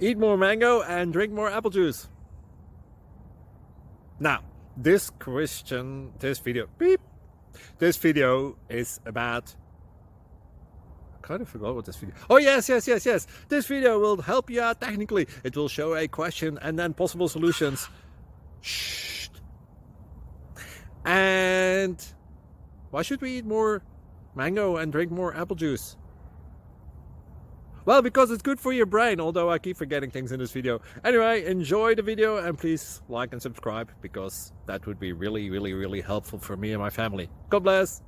Eat more mango and drink more apple juice. Now, this video is about, I kind of forgot what this video. Oh, yes. This video will help you out technically. It will show a question and then possible solutions. Shh. And why should we eat more mango and drink more apple juice? Well, because it's good for your brain, although I keep forgetting things in this video. Anyway, enjoy the video and please like and subscribe, because that would be really helpful for me and my family. God bless!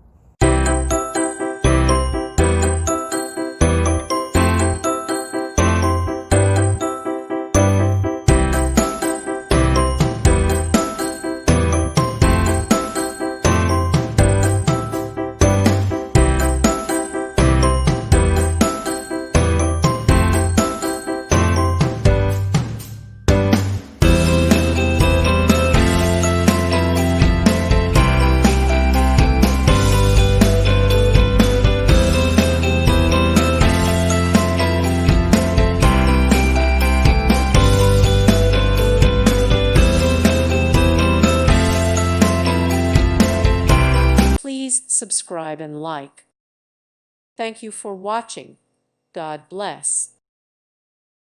Please subscribe and like. Thank you for watching. God bless.